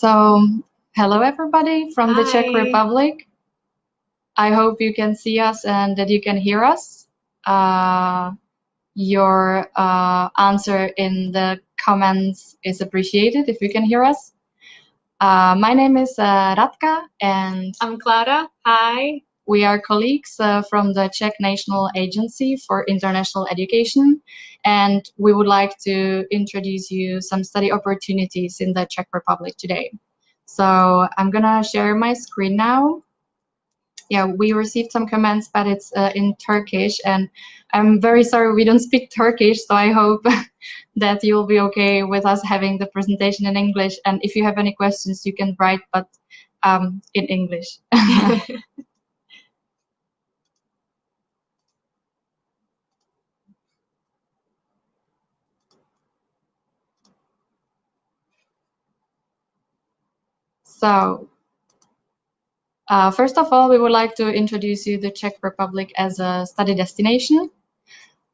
So, hello everybody from the Czech Hi. Republic. I hope you can see us and that you can hear us. Your answer in the comments is appreciated if you can hear us. My name is Radka and I'm Klara. Hi. we are colleagues from the Czech National Agency for International Education, and we would like to introduce you some study opportunities in the Czech Republic today. So I'm gonna share my screen now. Yeah, we received some comments, but it's in Turkish, and I'm very sorry we don't speak Turkish, so I hope that you'll be okay with us having the presentation in English. And if you have any questions, you can write, but in English. So, first of all, we would like to introduce you the Czech Republic as a study destination.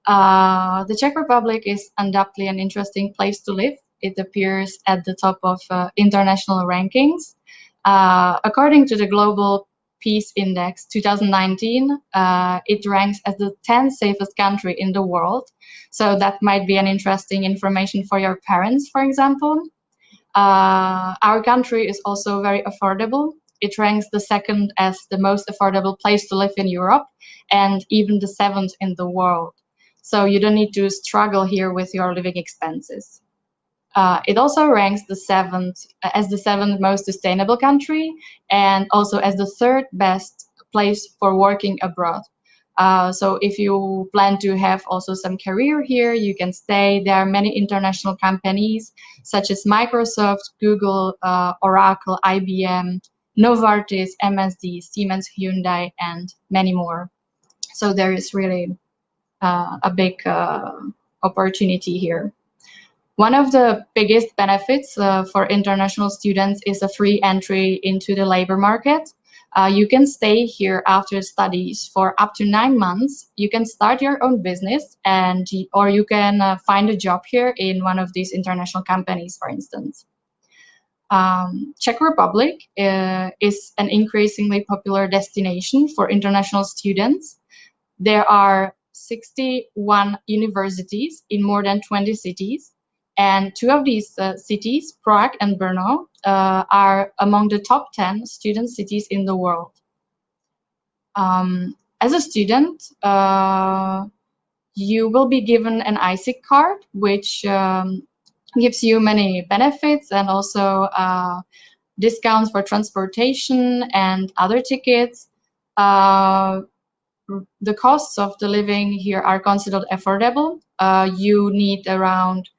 The Czech Republic is undoubtedly an interesting place to live. It appears at the top of international rankings. According to the Global Peace Index 2019, it ranks as the 10th safest country in the world. So that might be an interesting information for your parents, for example. Our country is also very affordable. It ranks the second as the most affordable place to live in Europe and even the seventh in the world. So you don't need to struggle here with your living expenses. It also ranks the seventh most sustainable country and also as the third best place for working abroad. So if you plan to have also some career here, you can stay. There are many international companies such as Microsoft, Google, Oracle, IBM, Novartis, MSD, Siemens, Hyundai, and many more. So there is really a big opportunity here. One of the biggest benefits for international students is a free entry into the labor market. You can stay here after studies for up to 9 months. You can start your own business or you can find a job here in one of these international companies, for instance. Czech Republic is an increasingly popular destination for international students. There are 61 universities in more than 20 cities. And two of these cities, Prague and Brno, are among the top 10 student cities in the world. As a student, you will be given an ISIC card, which gives you many benefits and also discounts for transportation and other tickets. The costs of the living here are considered affordable. You need around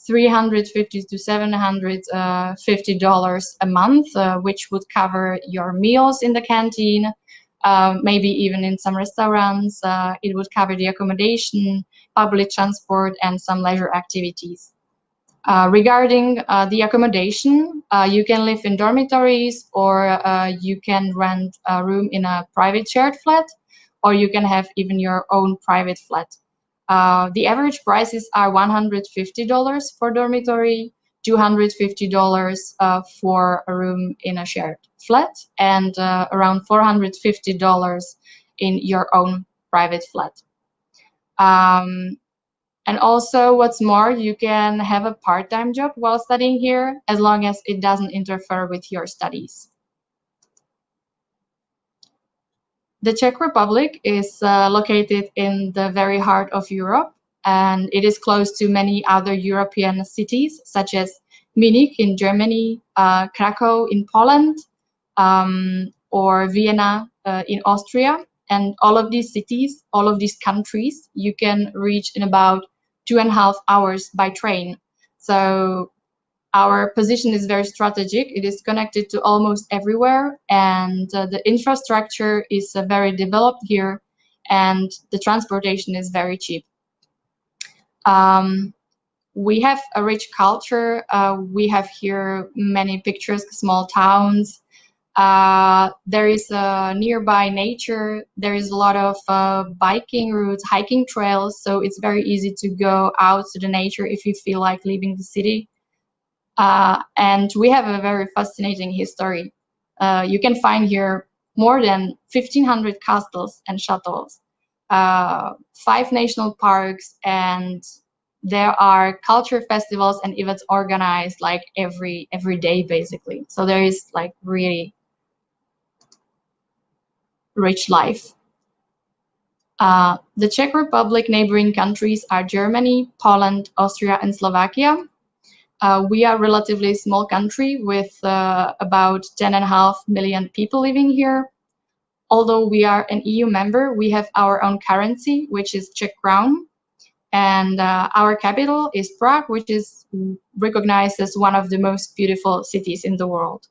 $350 to $750 a month, which would cover your meals in the canteen, maybe even in some restaurants. It would cover the accommodation, public transport, and some leisure activities. Regarding the accommodation, you can live in dormitories, or you can rent a room in a private shared flat, or you can have even your own private flat. The average prices are $150 for dormitory, $250 for a room in a shared flat, and around $450 in your own private flat. And also, what's more, you can have a part-time job while studying here, as long as it doesn't interfere with your studies. The Czech Republic is located in the very heart of Europe, and it is close to many other European cities, such as Munich in Germany, Krakow in Poland, or Vienna in Austria. And all of these cities, all of these countries, you can reach in about 2.5 hours by train. So our position is very strategic. It is connected to almost everywhere, and the infrastructure is very developed here, and the transportation is very cheap. We have a rich culture. We have here many picturesque small towns. There is nearby nature. There is a lot of biking routes, hiking trails, so it's very easy to go out to the nature if you feel like leaving the city. And we have a very fascinating history. You can find here more than 1,500 castles and chateaus, 5 national parks, and there are culture festivals and events organized like every day basically. So there is like really rich life. The Czech Republic neighboring countries are Germany, Poland, Austria, and Slovakia. We are a relatively small country with about 10.5 million people living here. Although we are an EU member, we have our own currency, which is Czech crown. And our capital is Prague, which is recognized as one of the most beautiful cities in the world.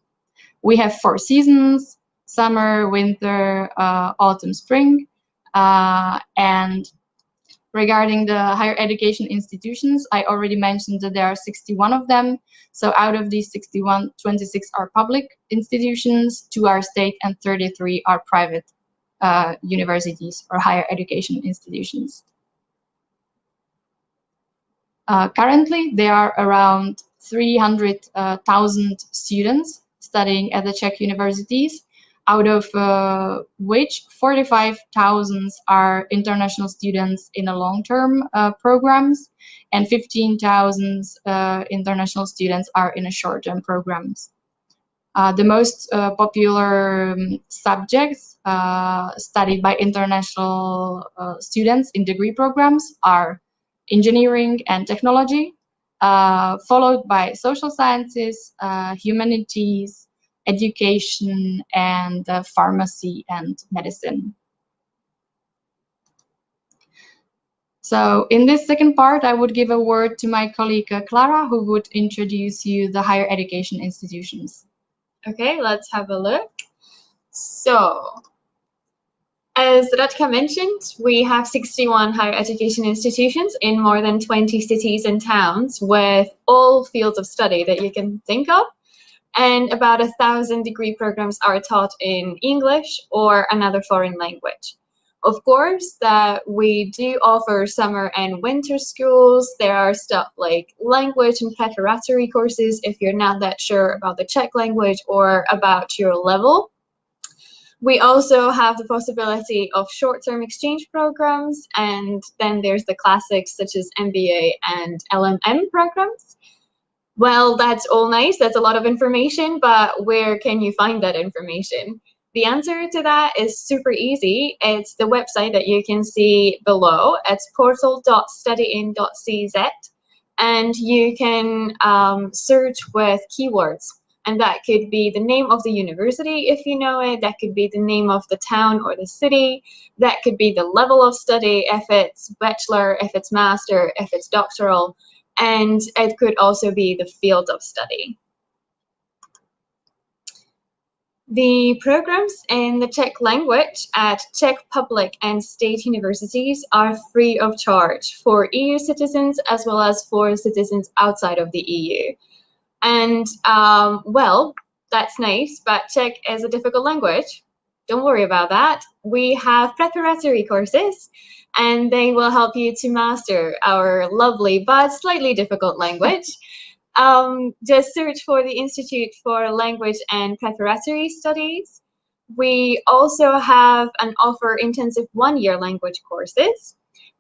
We have 4 seasons: summer, winter, autumn, spring. And regarding the higher education institutions, I already mentioned that there are 61 of them. So out of these 61, 26 are public institutions, 2 are state, and 33 are private universities or higher education institutions. Currently, there are around 300,000 students studying at the Czech universities, out of which 45,000 are international students in a long-term programs, and 15,000 international students are in a short-term programs. The most popular subjects studied by international students in degree programs are engineering and technology, followed by social sciences, humanities, education, and pharmacy and medicine. So in this second part, I would give a word to my colleague Klara, who would introduce you the higher education institutions. Okay, let's have a look. So, as Radka mentioned, we have 61 higher education institutions in more than 20 cities and towns with all fields of study that you can think of. And about 1,000 degree programs are taught in English or another foreign language. Of course, that we do offer summer and winter schools. There are stuff like language and preparatory courses if you're not that sure about the Czech language or about your level. We also have the possibility of short-term exchange programs, and then there's the classics such as MBA and LMM programs. Well, that's all nice, that's a lot of information, but where can you find that information? The answer to that is super easy. It's the website that you can see below. It's portal.studyin.cz, and you can search with keywords. And that could be the name of the university, if you know it. That could be the name of the town or the city. That could be the level of study, if it's bachelor, if it's master, if it's doctoral. And it could also be the field of study. The programs in the Czech language at Czech public and state universities are free of charge for EU citizens as well as for citizens outside of the EU. And well, that's nice, but Czech is a difficult language. Don't worry about that. We have preparatory courses, and they will help you to master our lovely but slightly difficult language. Just search for the Institute for Language and Preparatory Studies. We also have an offer intensive 1-year language courses,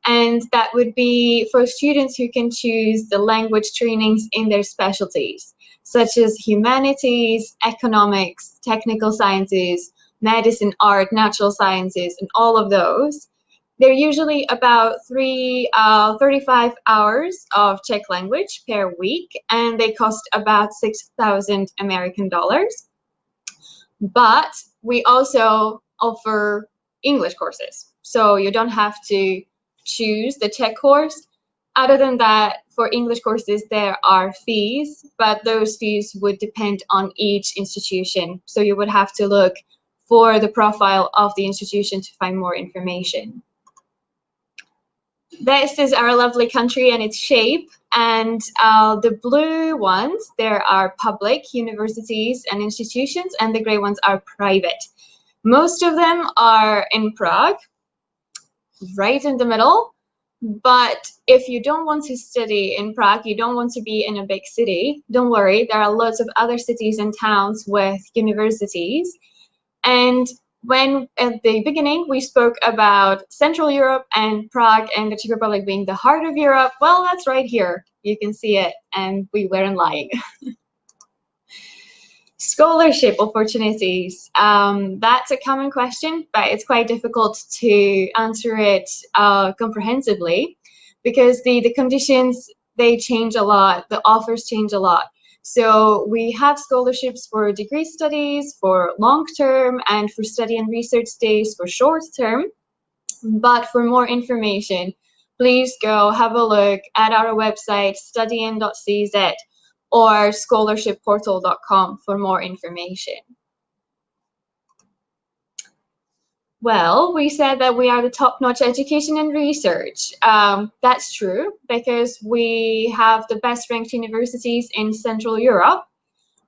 and that would be for students who can choose the language trainings in their specialties, such as humanities, economics, technical sciences, medicine, art, natural sciences, and all of those. They're usually about 35 hours of Czech language per week, and they cost about 6,000 American dollars. But we also offer English courses, so you don't have to choose the Czech course. Other than that, for English courses, there are fees, but those fees would depend on each institution. So you would have to look for the profile of the institution to find more information. This is our lovely country and its shape, and the blue ones, there are public universities and institutions, and the gray ones are private. Most of them are in Prague, right in the middle. But if you don't want to study in Prague, you don't want to be in a big city, don't worry, there are lots of other cities and towns with universities. And when at the beginning we spoke about Central Europe and Prague and the Czech Republic being the heart of Europe, well, that's right here. You can see it, and we weren't lying. Scholarship opportunities. That's a common question, but it's quite difficult to answer it comprehensively because the conditions, they change a lot, the offers change a lot. So we have scholarships for degree studies, for long term, and for study and research days for short term. But for more information, please go have a look at our website, studyin.cz, or scholarshipportal.com for more information. Well, we said that we are the top-notch education and research. That's true because we have the best-ranked universities in Central Europe.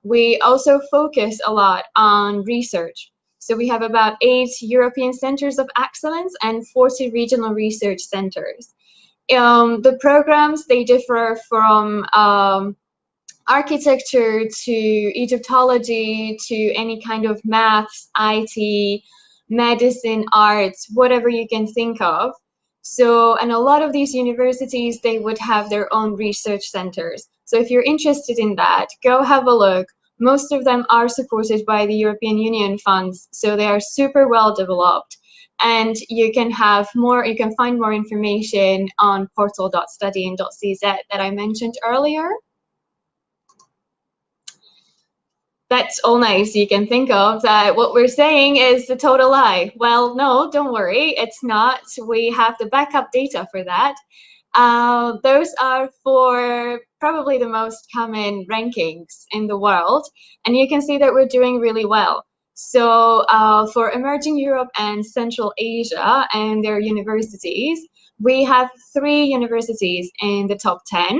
We also focus a lot on research. So we have about 8 European centers of excellence and 40 regional research centers. The programs, they differ from architecture to Egyptology to any kind of maths, IT, medicine, arts, whatever you can think of. So, and a lot of these universities, they would have their own research centers. So if you're interested in that, go have a look. Most of them are supported by the European Union funds, so they are super well developed. And you can have more, you can find more information on portal.studyin.cz that I mentioned earlier. That's all nice. You can think of that what we're saying is a total lie. Well, no, don't worry, it's not. We have the backup data for that. Those are for probably the most common rankings in the world, and you can see that we're doing really well. So for emerging Europe and Central Asia and their universities, we have 3 universities in the top 10.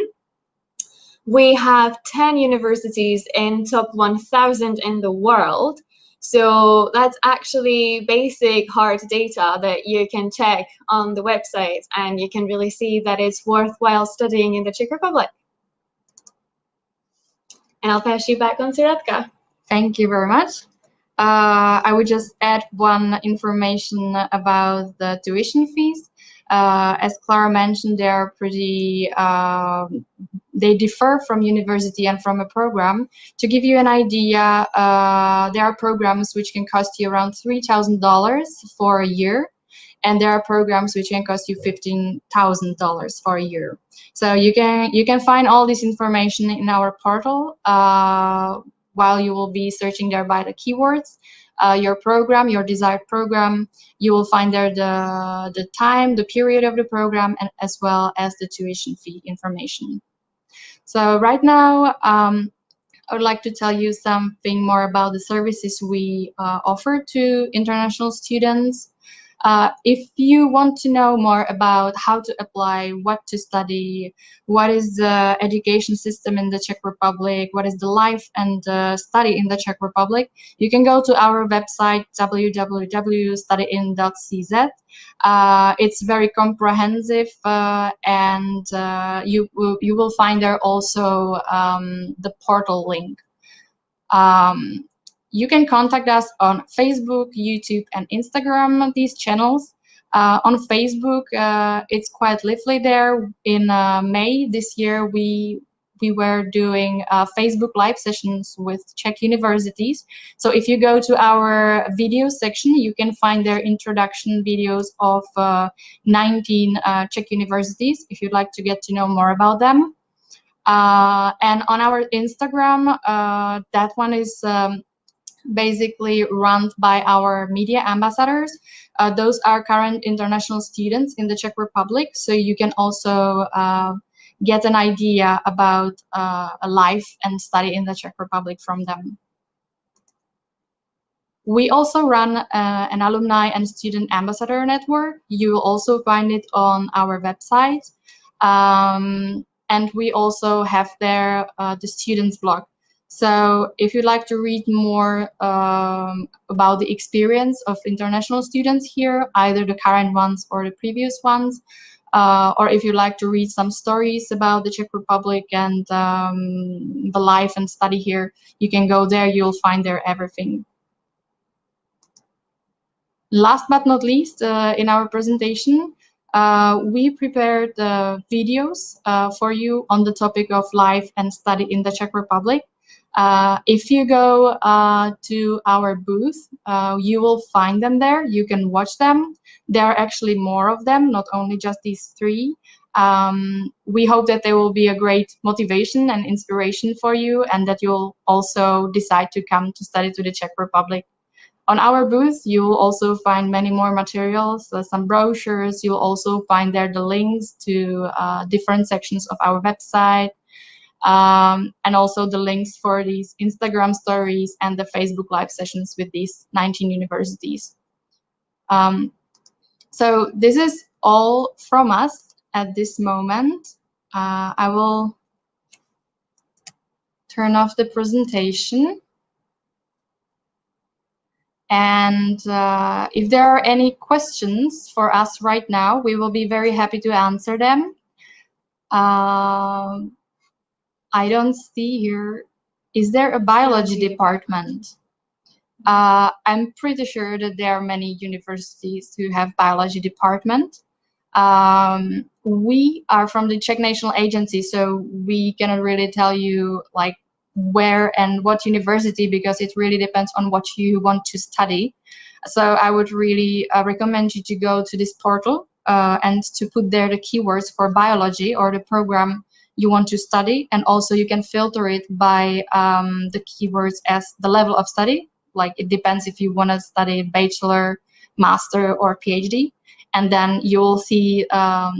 We have 10 universities in top 1,000 in the world. So that's actually basic hard data that you can check on the website, and you can really see that it's worthwhile studying in the Czech Republic. And I'll pass you back on to Radka. Thank you very much. I would just add one information about the tuition fees. As Klara mentioned, they are pretty, they differ from university and from a program. To give you an idea, there are programs which can cost you around $3,000 for a year, and there are programs which can cost you $15,000 for a year. So you can find all this information in our portal while you will be searching there by the keywords. Your program, your desired program, you will find there the time, the period of the program, and as well as the tuition fee information. So right now, I would like to tell you something more about the services we offer to international students. If you want to know more about how to apply, what to study, what is the education system in the Czech Republic, what is the life and study in the Czech Republic, you can go to our website www.studyin.cz. It's very comprehensive, and you will find there also the portal link. You can contact us on Facebook, YouTube, and Instagram, these channels. On Facebook, it's quite lively there. In May this year, we were doing Facebook live sessions with Czech universities. So if you go to our video section, you can find their introduction videos of 19 Czech universities, if you'd like to get to know more about them. And on our Instagram, that one is basically run by our media ambassadors. Those are current international students in the Czech Republic, so you can also get an idea about a life and study in the Czech Republic from them. We also run an alumni and student ambassador network. You will also find it on our website. And we also have there the students blog. So if you'd like to read more about the experience of international students here, either the current ones or the previous ones, or if you like to read some stories about the Czech Republic and the life and study here, you can go there. You'll find there everything. Last but not least, in our presentation, we prepared videos for you on the topic of life and study in the Czech Republic. If you go to our booth, you will find them there. You can watch them. There are actually more of them, not only just these 3. We hope that they will be a great motivation and inspiration for you, and that you'll also decide to come to study to the Czech Republic. On our booth, you will also find many more materials, some brochures. You'll also find there the links to different sections of our website, and also the links for these Instagram stories and the Facebook Live sessions with these 19 universities. So this is all from us at this moment. I will turn off the presentation. And if there are any questions for us right now, we will be very happy to answer them. I don't see here. Is there a biology department? I'm pretty sure that there are many universities who have biology department. We are from the Czech National Agency, so we cannot really tell you like where and what university, because it really depends on what you want to study. So I would really recommend you to go to this portal and to put there the keywords for biology or the program you want to study, and also you can filter it by the keywords as the level of study. Like it depends if you want to study bachelor, master, or PhD. And then you'll see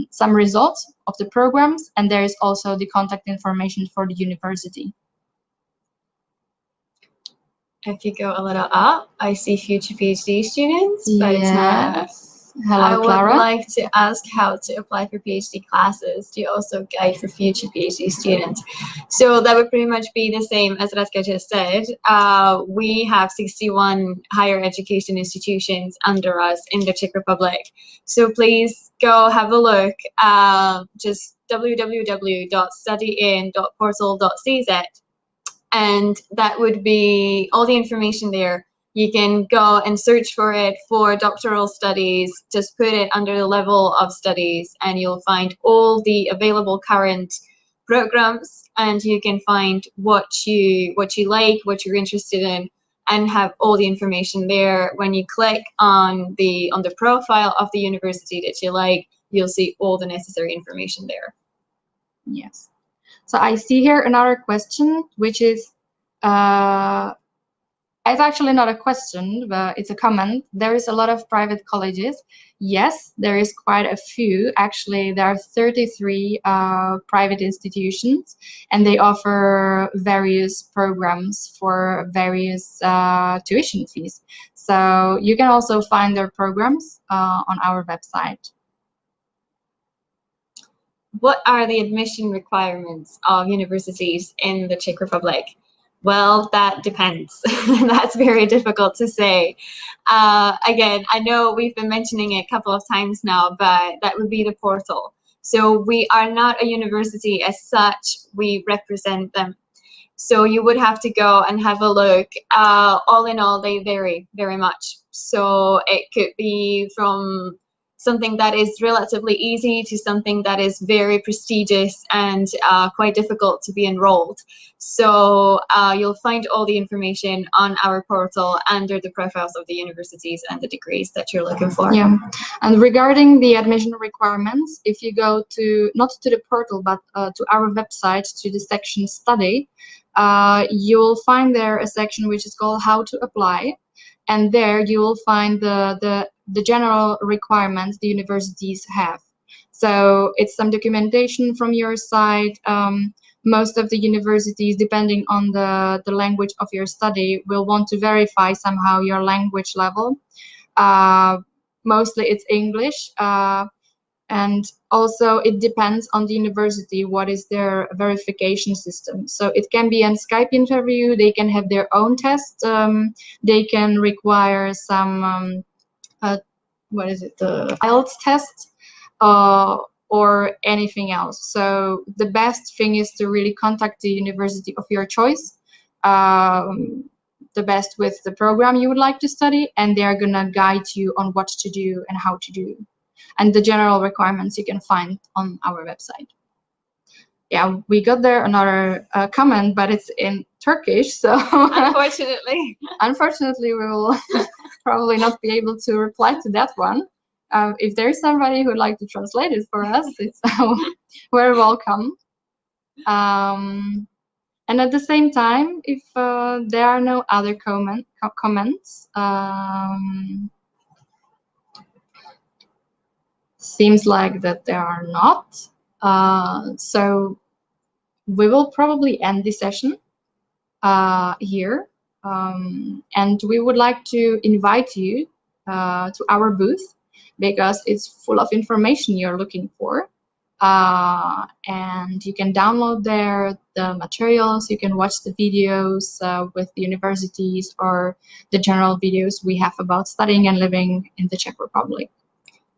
some results of the programs, and there is also the contact information for the university. If you go a little up, I see future PhD students, but yes. Hello, I would Klara. like to ask how to apply for PhD classes. Do you also guide for future PhD students? So that would pretty much be the same as Radka just said. We have 61 higher education institutions under us in the Czech Republic. So please go have a look. Just www.studyin.portal.cz. And that would be all the information there. You can go and search for it for doctoral studies, just put it under the level of studies, and you'll find all the available current programs, and you can find what you like, what you're interested in, and have all the information there. When you click on the profile of the university that you like, you'll see all the necessary information there. Yes. So I see here another question, which is, it's actually not a question, but it's a comment. There is a lot of private colleges. Yes, there is quite a few. Actually, there are 33 private institutions, and they offer various programs for various tuition fees. So you can also find their programs on our website. What are the admission requirements of universities in the Czech Republic? Well, that depends. That's very difficult to say. Again, I know we've been mentioning it a couple of times now, but that would be the portal. So we are not a university as such, we represent them. So you would have to go and have a look. All in all, they vary very much. So it could be from something that is relatively easy to something that is very prestigious and quite difficult to be enrolled. So you'll find all the information on our portal under the profiles of the universities and the degrees that you're looking for. Yeah, and regarding the admission requirements, if you go to, not to the portal, but to our website, to the section study, you'll find there a section which is called how to apply. And there you will find the general requirements the universities have. So it's some documentation from your side. Most of the universities, depending on the language of your study, will want to verify somehow your language level. Mostly it's English. And also it depends on the university, what is their verification system. So it can be a Skype interview, they can have their own test, they can require some, the IELTS test, or anything else. So the best thing is to really contact the university of your choice, the best with the program you would like to study, and they're gonna guide you on what to do and how to do. And the general requirements you can find on our website. Yeah, we got there another comment, but it's in Turkish, so unfortunately we will probably not be able to reply to that one. If there's somebody who'd like to translate it for us, it's very welcome. And at the same time, if there are no other comments, seems like that there are not. So we will probably end this session here. And we would like to invite you to our booth, because it's full of information you're looking for. And you can download there the materials, you can watch the videos with the universities, or the general videos we have about studying and living in the Czech Republic.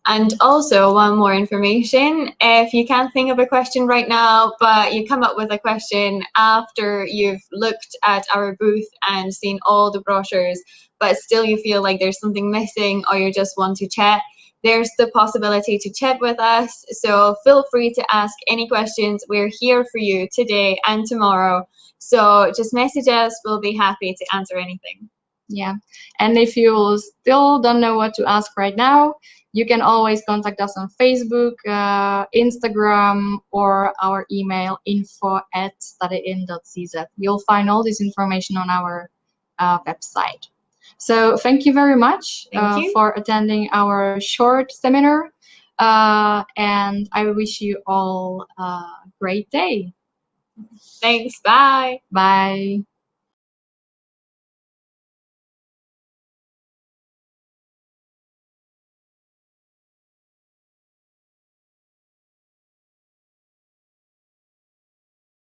And also, one more information, if you can't think of a question right now, but you come up with a question after you've looked at our booth and seen all the brochures, but still you feel like there's something missing, or you just want to chat, there's the possibility to chat with us. So feel free to ask any questions. We're here for you today and tomorrow. So just message us, we'll be happy to answer anything. Yeah, and if you still don't know what to ask right now, you can always contact us on Facebook, Instagram, or our email info@studyin.cz. You'll find all this information on our website. So thank you very much for attending our short seminar, and I wish you all a great day. Thanks, bye. Bye.